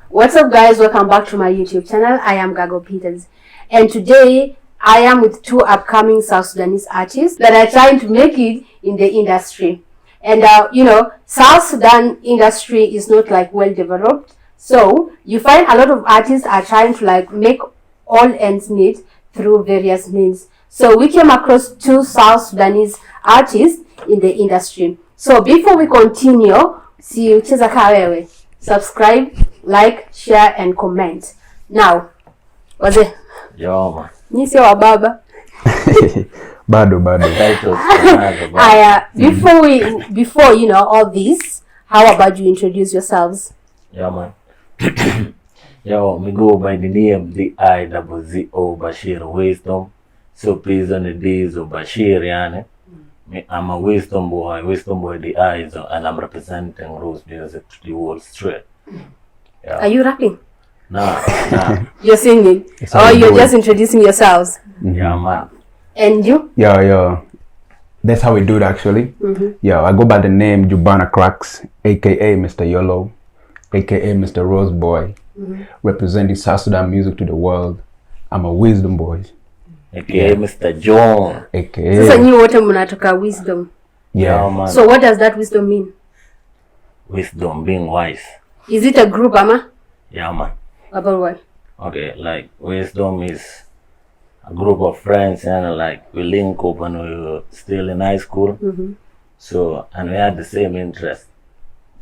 What's up, guys? Welcome back to my YouTube channel. I am Gago Peters, and today I am with two upcoming South Sudanese artists that are trying to make it in the industry. And South Sudan industry is not like well developed, so you find a lot of artists are trying to like make all ends meet through various means. So we came across two South Sudanese artists in the industry. So before we continue, subscribe, like, share, and comment. Now, was it? Yo, man. Nisi wa baba. Bado. Before all this, how about you introduce yourselves? Yeah, man. Yo, me go by the name Dizzo Bashir WIZDOM. So please on the Dizzo Bashir, yani. I'm a WIZDOM boy the eyes, and I'm representing Rose music to the world straight. Yeah. Are you rapping? Nah. You're singing? Or you're just introducing yourselves? Yeah, man. And you? Yeah. That's how we do it, actually. Yeah, I go by the name Jubana Crux, aka Mr. Yellow, aka Mr. Rose Boy, representing South Sudan music to the world. I'm a WIZDOM boy. AKA Mr. John. AKA. Sasa nyi wote mnatoka WIZDOM. Yeah, man. So what does that WIZDOM mean? WIZDOM being wise. Is it a group, Ama? Yeah, man. About what? Okay, like WIZDOM is a group of friends, and like we link up when we were still in high school. So, and we had the same interest.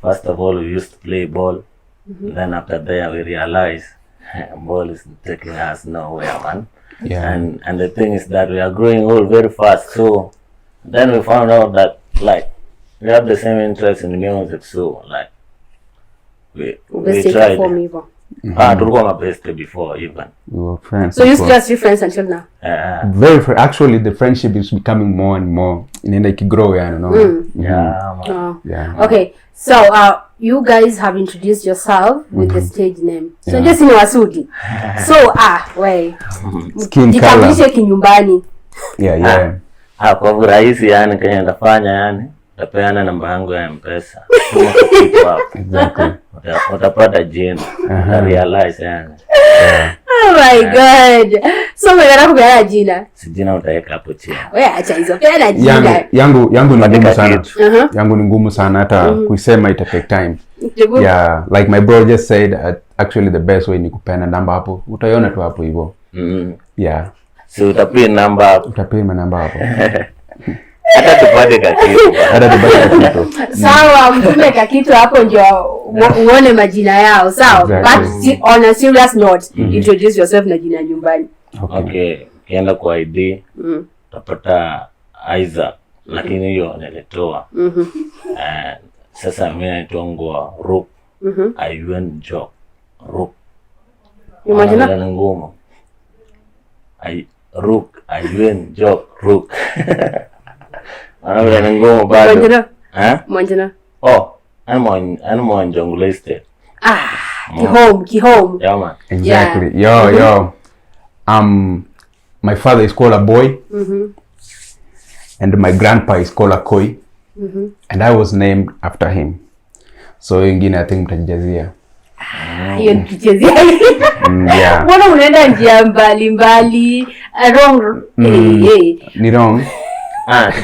First of all, we used to play ball. Then after that, we realized ball is taking us nowhere, man. Yeah. And the thing is that we are growing old very fast. So then we found out that like we have the same interest in music. So like we tried. Tulikuwa mabeste before even. We were friends. So you still are friends until now? Actually, the friendship is becoming more and more. Inaenda ikigrow, you know. Yeah, man. Oh. Yeah. Okay, so you guys have introduced yourself with the stage name. So Yeah. just in Wasudi. So Skin color. jitambulishe kinyumbani. Yeah. Kwa urahisi yani kenye ndafanya yani tapeana namba yangu ya M-Pesa. Tuma kitu hapo. Exactly. Utapata jina. Realize yani. Oh my God. So mwenye kupeana jina. Si jina utaweka hapo chini. Wewe acha hizo. Peana jina. Yangu ni ngumu sana. Yangu ni ngumu sana hata kuisema ita take time. Yeah, like my bro just said, actually the best way ni kupeana namba hapo. Utaiona tu hapo hivyo. Yeah. So utapia namba hapo. Utapia namba hapo. Hata tupate kakitu. Sawa, mtume kakitu hapo ndio uone majina yao. Sawa. Exactly. But on a serious note, introduce yourself na jina nyumbani. Okay. Kienda kwa ID. Utapata Isaac. Lakini hiyo nilitoa. Sasa mimi naitwa Rook. Ayuen Jock. Rook. Imagine ni ngumu. Rook, Ayuen Jock, Rook. Ana ni ngumu bado. Mwanjana. Oh, I'm Jungle Estate. Kihome. Yeah, man. Exactly. Yo. My father is called a boy. And my grandpa is called a koi. And I was named after him. So ingine I think mtajazia. Hiyo nikichezea. Yeah. Mbona unaenda njia mbali wrong? Ni wrong.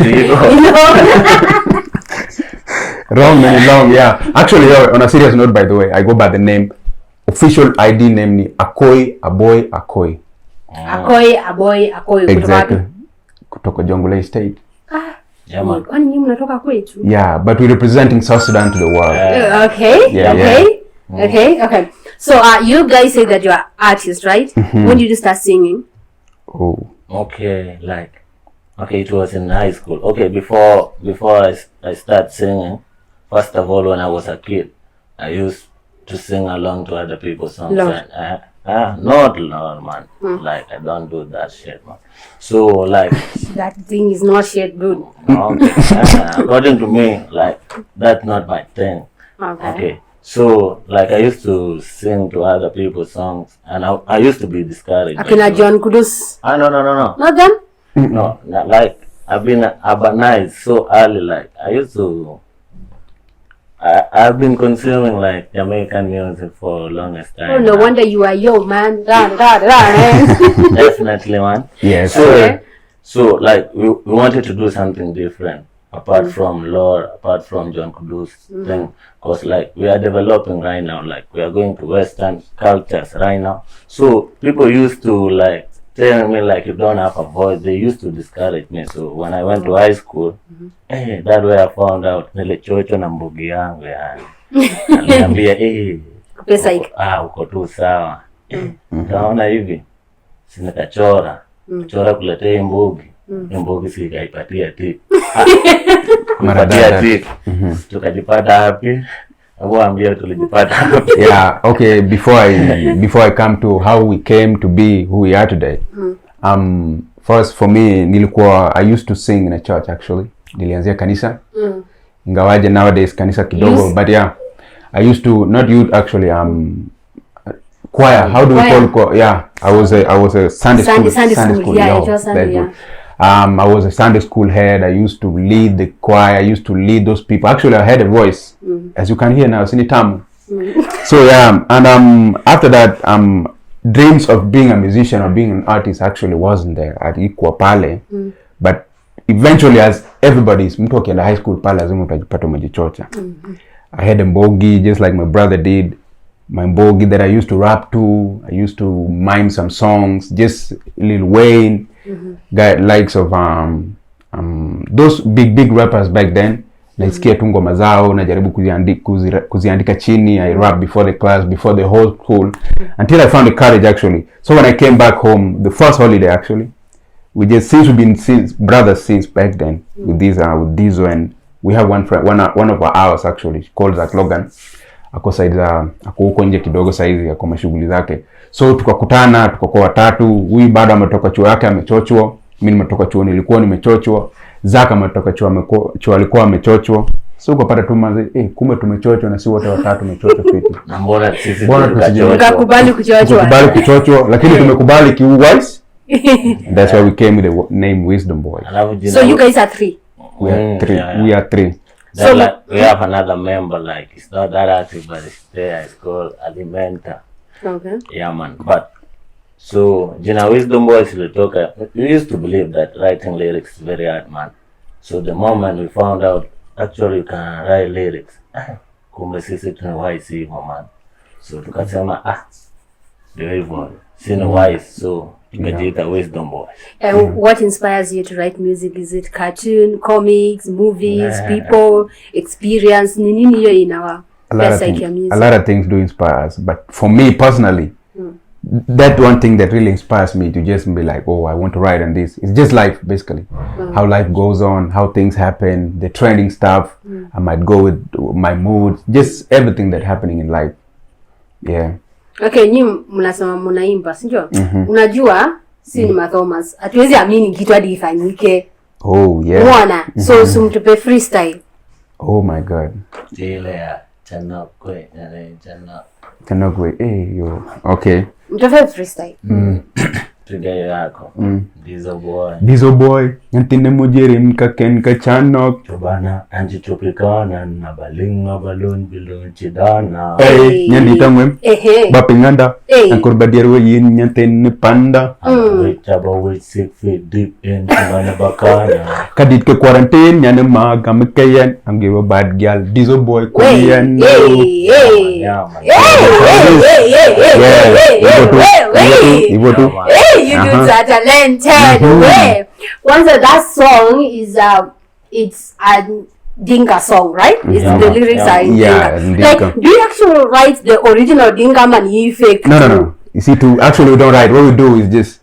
Digo. Wrong and long, yeah. Actually, on a serious note, by the way, I go by the name, official ID name ni Akoi, a boy, Akoi. Akoi. Exactly. Kutoka Jungle Estate. Yeah, man. Kwani nyinyi mnatoka kwetu? Yeah, but we're representing South Sudan to the world. Okay. So you guys say that you are artists, right? When did you start singing? Okay, it was in high school. Okay, before I start singing, first of all, when I was a kid, I used to sing along to other people's songs. Not Lord, man. Like, I don't do that shit, man. So, like... that thing is not shit, dude. Okay. According to me, like, that's not my thing. Okay. So, like, I used to sing to other people's songs, and I used to be discouraged. Akina John Kudus. No. Not them? No, like, I've been urbanized so early, like, I used to I've been consuming like Jamaican music for longest time. Oh, no wonder you are yo, man. Definitely, man. Yes. So like we wanted to do something different apart from lore, apart from John Kudu's thing, because like we are developing right now, like we are going to Western cultures right now. So people used to like tell me like you don't have a voice. They used to discourage me. So when I went to high school, that way I found out nilichocho na mbugi yangu yani. Aliniambia Pesa hiki. uko tu sawa. Kaona hivi sinikachora. Chora kuletea mbugi. Mbugi sikaipatia tip. Kupatia tip. Tukajipata happy. Ambia tulijipata happy. Yeah, okay, before I come to how we came to be who we are today. First for me I used to sing in a church actually. Nilianzia kanisa. Ingawaje nowadays kanisa kidogo, but yeah, I used to not youth actually choir. How do we call choir? Yeah, I was a Sunday school. Yeah, it was Sunday. Yeah. I was a Sunday school head. I used to lead the choir. I used to lead those people. Actually, I had a voice, as you can hear now. Sinitam. So yeah, and after that, dreams of being a musician or being an artist actually wasn't there at equal pale. But eventually, as everybody's talking in the high school pale, as I had a mbogi just like my brother did. My mbogi that I used to rap to. I used to mime some songs, just Lil Wayne, guy likes of those big rappers back then. Naisikia tu ngoma zao, najaribu kuziandika chini. I rap before the class, before the whole school, until I found the courage actually. So when I came back home, the first holiday actually, we've been brothers since back then with Dizzo, and we have one of ours actually called that Logan. Ako huko nje kidogo saizi ako mashughuli zake. So tukakutana, tukakuwa watatu. Huyu bado ametoka chuo yake amechochwa. Mimi nimetoka chuo nilikuwa nimechochwa. Zaka ametoka chuo alikuwa amechochwa. So ukapata tu manze, kumbe tumechochwa na si wote watatu tumechochwa fiti. Na mbona sisi tukakubali kuchochwa. Tukakubali kuchochwa, lakini tumekubali kiwise. That's why we came with the name WIZDOM Boy. So you guys are three. We are three. Yeah. We are three. So like, we have another member, like it's not that active, but it's there. It's called Alimenta. Okay. Yeah, man. But so Jina WIZDOM Boys we used to believe that writing lyrics is very hard, man. So the moment we found out actually you can write lyrics, kumbe sisi tunawise hivyo, man. So tukasema ndio hivyo, sina wise, so tukajiita WIZDOM Boys. And what inspires you to write music? Is it cartoon, comics, movies, people, experience? Nini hiyo inawa best like your music? A lot of things do inspire us, but for me personally, that one thing that really inspires me to just be like, I want to write on this. It's just life, basically. How life goes on, how things happen, the trending stuff. I might go with my mood, just everything that's happening in life. Yeah. Okay, nyi mnasema mnaimba, sinjo? Unajua, Cinema Thomas, hatuwezi amini kitu hadi ifanyike. Oh, yeah. Mwana, so sumtupe freestyle. Oh my God. Ile ya chanokwe. Yo. Okay. Mtupe freestyle. Trigger yako. Dizzo boy. Nyantine mujeri mkaken kachanok. Jubana anji tropicana na balinga balon bilon chidana. Nyandita ngwem. Bapinganda. Ankurbadierwe yin nyantine panda. Chaba with 6 feet deep in Jubana bakana. Kadit ke quarantine nyane maga mekayen. Angiwa bad girl. Dizzo boy kuyen. You do that talented way. Once that song is it's a Dinka song, right? It's the lyrics are in Dinka. Like, do you actually write the original Dinka man effect? No. You see, we don't write. What we do is just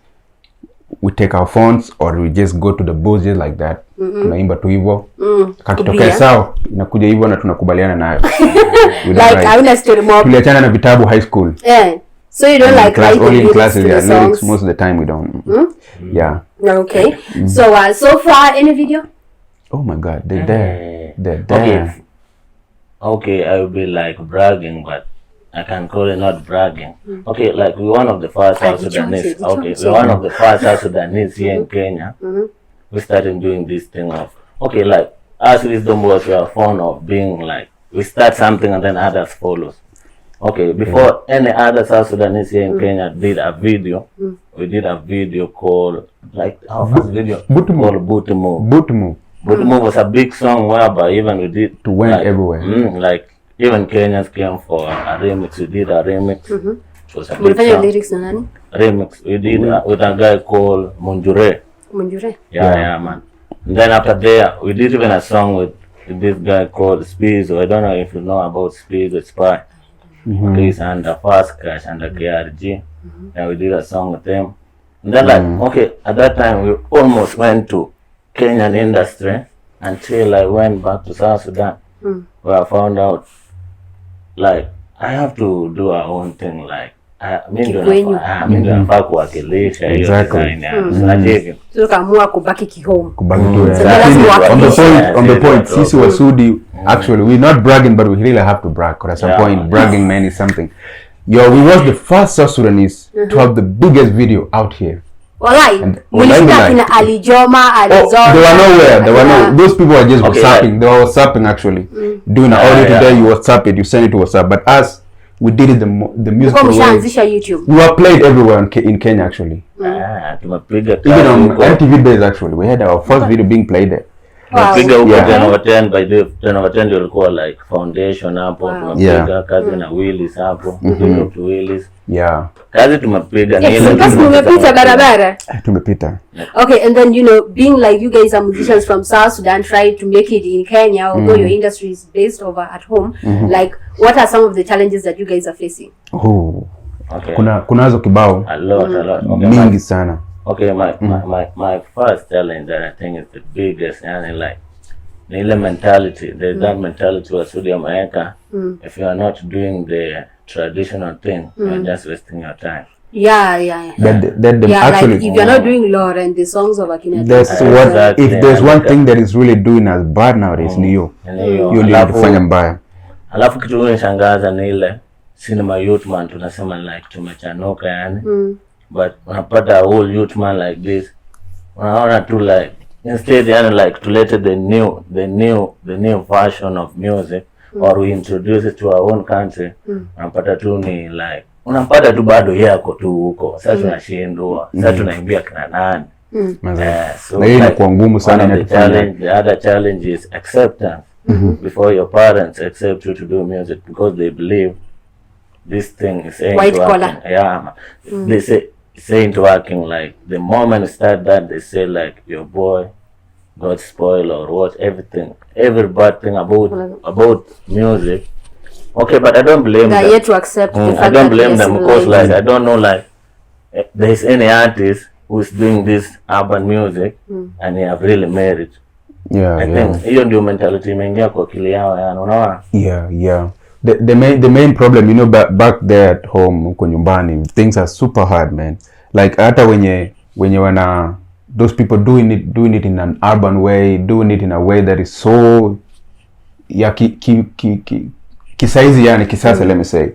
we take our phones or we just go to the booth just like that. Tunaimba tu hivyo. Kakitokea sawa, inakuja hivyo na tunakubaliana nayo. Like I want story more. Tuliachana na vitabu high school. Yeah. So you don't like writing only in classes, lyrics lyrics most of the time we don't. Yeah. Okay. So far any video? Oh my God, they're there. Okay, I will be like bragging, but I can call it not bragging. Okay, like we're one of the first South Sudanese. We're one of the first South Sudanese here in Kenya. We started doing this thing of, okay, like as WIZDOM Boys, we are fond of being like, we start something and then others follows. Okay, before any other South Sudanese here in Kenya did a video, we did a video called, like, our first video called Butumu. Butumu was a big song whereby even we did to went like, everywhere. Like even Kenyans came for a remix. We did a remix. It was a big Mlifanya song. lyrics na nani? Remix. We did with a guy called Munjure. Munjure. Yeah, man. And then after there, we did even a song with this guy called Speezo. I don't know if you know about Speezo. Spy. He's under Fast Cash, under KRG. And we did a song with him. And then like, okay, at that time we almost went to Kenyan industry until I went back to South Sudan, where I found out like I have to do our own thing. Like mimi ndio nafaa kuwakilisha hiyo design yangu. So kaamua kubaki kihome. Kubaki tu. On the point, sisi wasudi, actually we're not bragging, but we really have to brag. Because at some point, bragging man is something. Yo, we was the first South Sudanese to have the biggest video out here. Walai, nilifika kina Alijoma, Alizona. They were nowhere. Those people were just WhatsApping. They were WhatsApping actually. Doing an audio today, you WhatsApp it, you send it to WhatsApp. But us, we did it the music way. YouTube. We were played everywhere in Kenya actually. Even on MTV days actually. We had our first video being played there. Tumepiga huko 10/10 by the 10/10 ilikuwa like foundation hapo, tumepiga kazi na Willis hapo, to Willis. Yeah. Kazi tumepiga ni ile tumepita barabara. Tumepita. Okay, and then being like you guys are musicians from South Sudan trying to make it in Kenya, although your industry is based over at home, like what are some of the challenges that you guys are facing? Okay. Kunazo kibao. A lot. Okay, mingi sana. Okay, my first challenge that I think is the biggest, and like the mentality. There's that mentality was Sudi America. If you are not doing the traditional thing, you're just wasting your time. Yeah. Actually, like if you're not doing lore and the songs of Akina. If there's one thing that is really doing as bad nowadays, ni hiyo. Hiyo ndio kufanya mbaya. Alafu kitu kinashangaza ni ile cinema youth man tunasema like tumechanuka yani. But unapata whole youth man like this, unaona tu like instead yani like to let the new version of music or we introduce it to our own country, unapata tu ni like unapata tu bado yako tu huko. Sasa tunashindwa, sasa tunaimbia kina nani? So na hiyo inakuwa ngumu sana. The other challenge is acceptance. Before your parents accept you to do music because they believe this thing is ain't working. Yeah, they say ain't working. Like the moment you start that, they say like your boy got spoiled or what, every bad thing about music. Okay, but I don't blame them. Yet to accept the fact I don't blame that them because like I don't know like there's any artist who's doing this urban music and they have really made it. I think hiyo ndio mentality imeingia kwa akili yao yani, unaona? Yeah. The main problem, back there at home huko nyumbani, things are super hard, man. Like hata wenye wana those people doing it in an urban way, doing it in a way that is so kisaizi yani kisasa, let me say,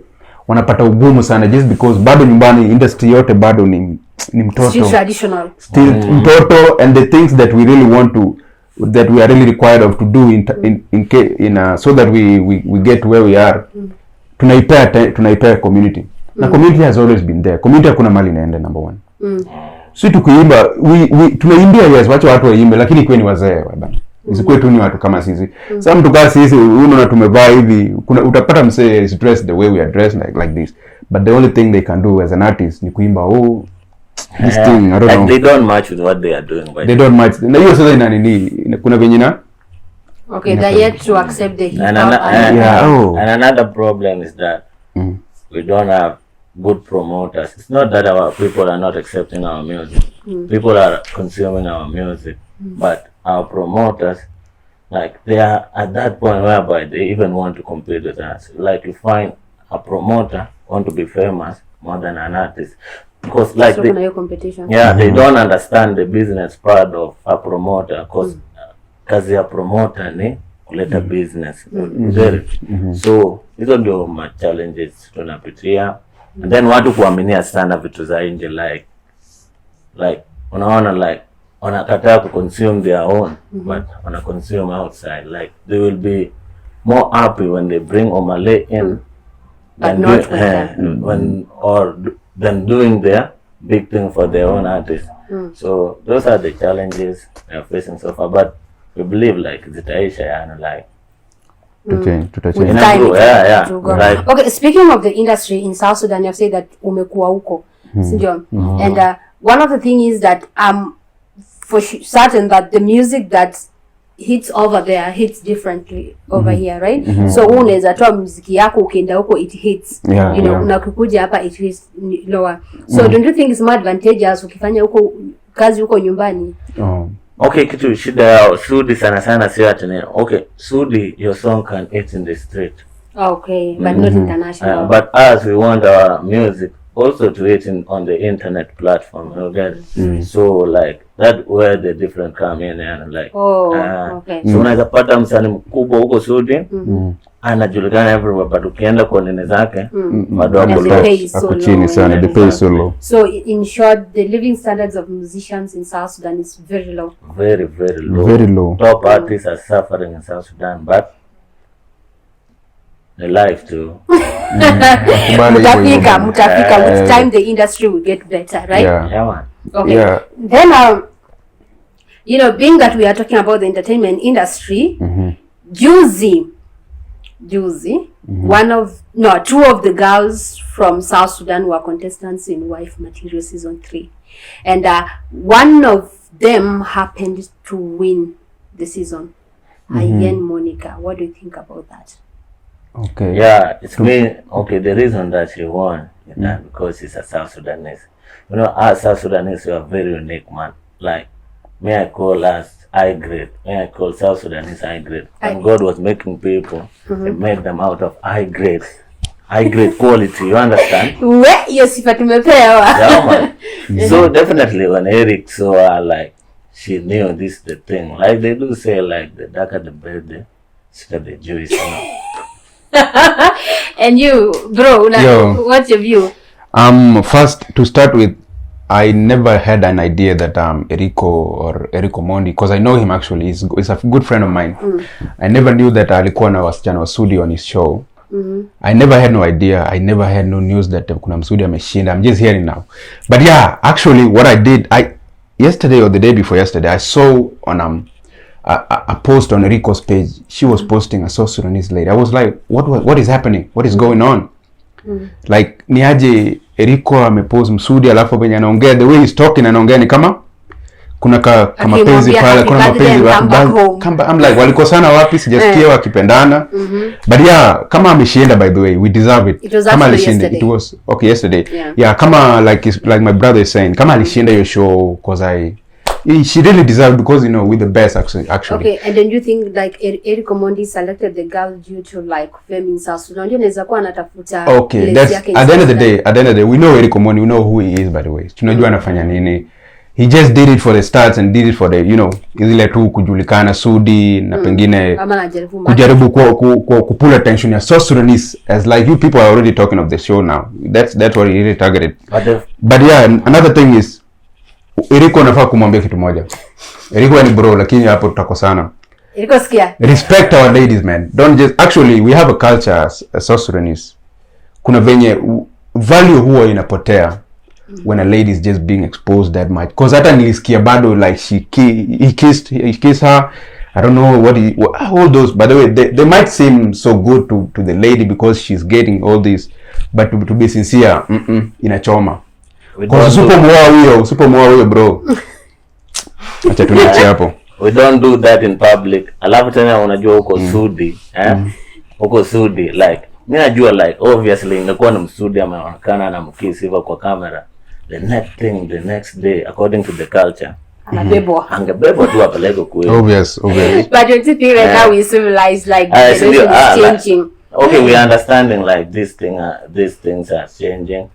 wanapata ugumu sana just because bado nyumbani industry yote bado ni mtoto, still traditional, still mtoto, and the things that we really want to, that we are really required of to do in so that we get where we are, tunaipea community. Na community has always been there. Community hakuna mali inaenda, number one. Si tukiimba tunaimbia, yes, wacha watu waimbe, lakini kweni wazee bana. Isikuwe tu ni watu kama sisi. Sasa mtu kama sisi unaona tumevaa hivi, utapata msee is dressed the way we are dressed like this. But the only thing they can do as an artist ni kuimba this thing, I don't know. They don't match with what they are doing. They don't match. Na hiyo sasa ina nini? Kuna venye na okay, they yet to accept the hip hop. And another problem is that we don't have good promoters. It's not that our people are not accepting our music. People are consuming our music, but our promoters, like they are at that point whereby they even want to compete with us. Like you find a promoter want to be famous more than an artist. Because like they don't understand the business part of a promoter, because kazi ya promoter ni kuleta business. So hizo ndio ma challenges tunapitia, and then watu kuaminia sana vitu za nje, like unaona like wanakataa ku consume their own, but wana consume outside. Like they will be more happy when they bring Omale in But than doing their big thing for their own artists. So those are the challenges we are facing so far. But we believe like zitaisha and like with time Right. Okay, speaking of the industry in South Sudan, you've said that umekuwa huko, sindio? And one of the thing is that for certain that the music that hits over there hits differently over here, right? So unaweza toa muziki yako ukienda huko it hits, you know, unakuja hapa it hits lower. So don't you think it's more advantageous ukifanya huko kazi huko nyumbani? Okay, kitu shida yao Sudi sana sio ati okay, Sudi your song can hit in the street. Okay, but not international. But us, we want our music also to hit on the internet platform, you get it? So like that where the different come in and like okay. So unaweza pata msanii mkubwa huko Sudi anajulikana everywhere, but ukienda kwa nene zake bado ako chini sana, the pay so low. So in short, the living standards of musicians in South Sudan is very low. Very low. Very low. Top artists are suffering in South Sudan, but the life too. Mutafika with time the industry will get better, right? Yeah man. Okay. Yeah. Then you know, being that we are talking about the entertainment industry, Juicy, two of the girls from South Sudan were contestants in Wife Material Season 3. And one of them happened to win the season. Again, Monica, what do you think about that? Okay. Yeah, it's me. Okay, the reason that she won is that because she's a South Sudanese. You know, us South Sudanese, we are very unique, man. Like, may I call us high grade? May I call South Sudanese high grade? And God was making people, He made them out of high grade quality. You understand? Yeah, man. So definitely, when Eric saw her, like, she knew this the thing. Like they do say, like the darker the birthday, sweeter the juice. You know? And you, bro, what's your view? First, to start with, I never had an idea that Erico Mondi, because I know him actually, he's a good friend of mine. I never knew that alikuwa na wasichana wa Sudi on his show. I never had no idea. I never had no news that kuna Msudi ameshinda. I'm just hearing now. But yeah, actually what I did, yesterday or the day before yesterday, I saw on a post on Erico's page. She was posting a South Sudanese lady. I was like, what is happening? What is going on? Like niaje Erico amepost Msudi alafu penye anaongea, the way he's talking anaongea ni kama kuna kama penzi pale, kuna mapenzi I'm like walikosana wapi, sijasikia wakipendana. But yeah, kama ameshinda, by the way, we deserve it. Kama alishinda, it was okay yesterday. Yeah, kama like my brother is saying, kama alishinda your show, because she really deserved, because you know with the best actually. Okay, and then you think like Erico Mondi selected the girl due to like fame in South Sudan? Ndio inaweza kuwa anatafuta. Okay, that's at the end of the day we know Erico Mondi, we know who he is, by the way. Tunajua anafanya nini. He just did it for the stats and did it for the, you know, ile tu kujulikana Sudi na pengine kujaribu kupull attention ya South Sudanese, as like you people are already talking of the show now. That's what he really targeted. But yeah, another thing is Erico nafaa kumwambia kitu moja. Erico ni bro, lakini hapo tutakosana. Erico sikia. Respect our ladies, man. Don't just, actually we have a culture as South Sudanese. Kuna venye value huwa inapotea when a lady is just being exposed that much. Because hata nilisikia bado like he kissed her. I don't know all those, by the way, they might seem so good to the lady because she's getting all this, but to be sincere, inachoma. Because super more bro. Acha tunache hapo. We don't do that in public. Alafu tena unajua huko Sudi, huko Sudi, like mimi najua like obviously ingekuwa na Msudi ameonekana na mkisi hivyo kwa kamera, the next day according to the culture angebebwa tu apeleke kweli. Obvious. But you think right now we civilize, like the generation is changing. Okay, we understanding like these things are changing.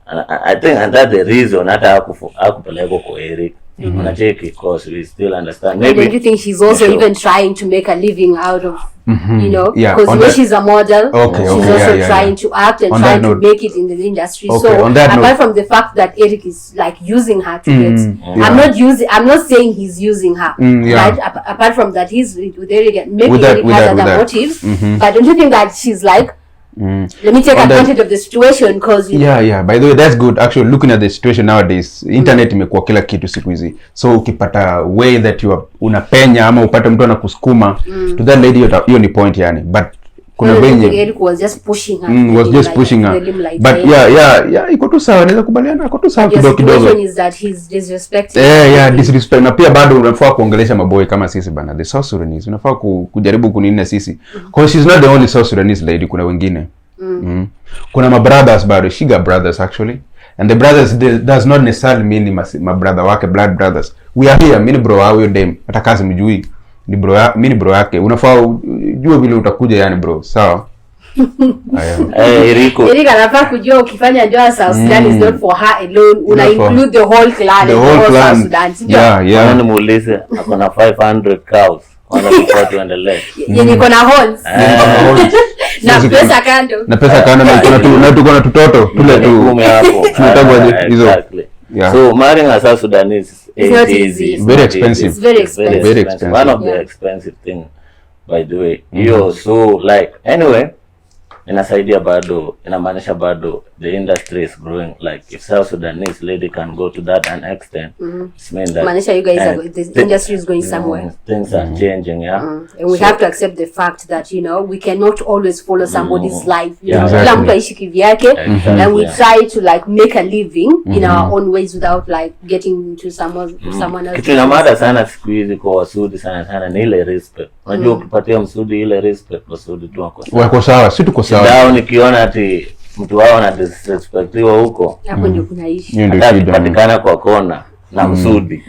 And I think that's the reason hata hakupelekwa kwa Eric. Unacheki, because we still understand. Maybe do you think she's also even trying to make a living out of you know, Yeah, because on when that- she's a model, Okay, she's okay, also yeah, trying yeah. to act and On trying that to note- make it in the industry. Okay, So on that apart note- from the fact that Eric is like using her to get, yeah. I'm not saying he's using her. Yeah. Right? Apart from that, he's with Eric and maybe With that- Eric with has that- with other that. motives. But don't you think that she's like, let me take On that- advantage of the situation because Yeah, by the way, that's good. Actually, looking at the situation nowadays, internet imekuwa kila kitu siku hizi. So ukipata way that you are unapenya ama upate mtu anakusukuma to that lady, hiyo ni point yani. But kuna wenye Eric was just pushing her. was just pushing her. But yeah, iko tu sawa, naweza kubaliana, iko tu sawa kidogo kidogo. The situation is that he's disrespecting. Disrespect. Na pia bado unafaa kuongelesha maboy kama sisi bana, the South Sudanese. Unafaa kujaribu kunina sisi. Because she's not the only South Sudanese lady, kuna wengine. Kuna my brothers bado, she got brothers actually. And the brothers does not necessarily mean my brother wake, blood brothers. We are here, mimi bro wao dem, hata kazi mjui. Ni bro ya, mimi bro yake. Unafaa ujue vile utakuja yani bro. Sawa? Rico. Eric anafaa kujua ukifanya ndoa South Sudan is not for her alone. Una include the whole clan, the whole clan. South Sudan. Yeah. Muulize akona 500 cows. Wana support tuendelee. Yenye iko na horns. Na pesa kando. Na pesa kando na tuko na tutoto tule tu. Kume hapo. Tunataka hizo. Yeah. So marrying a South Sudanese is not easy. easy. Very expensive. It's very expensive. Very expensive. One of the expensive thing, by the way. So like anyway, inasaidia bado, inamaanisha bado the industry is growing. Like if South Sudanese lady can go to that an extent, it's mean that Maanisha you guys are the industry is going somewhere. Things are changing, yeah. And we have to accept the fact that, you know, we cannot always follow somebody's life. You know, Exactly. kila mtu aishi kivyake, and we Yeah. try to like make a living in our own ways without like getting into someone else. Kitu ina mada sana siku hizi kwa Wasudi sana ni ile respect. Unajua ukipatia Msudi ile respect, Wasudi tu Wako sawa, si tuko sawa. Dao nikiona ati mtu wao na disrespectiwa huko. Hapo ndio kuna issue. Hiyo ndio Hata shida. akipatikana kwa kona na Msudi.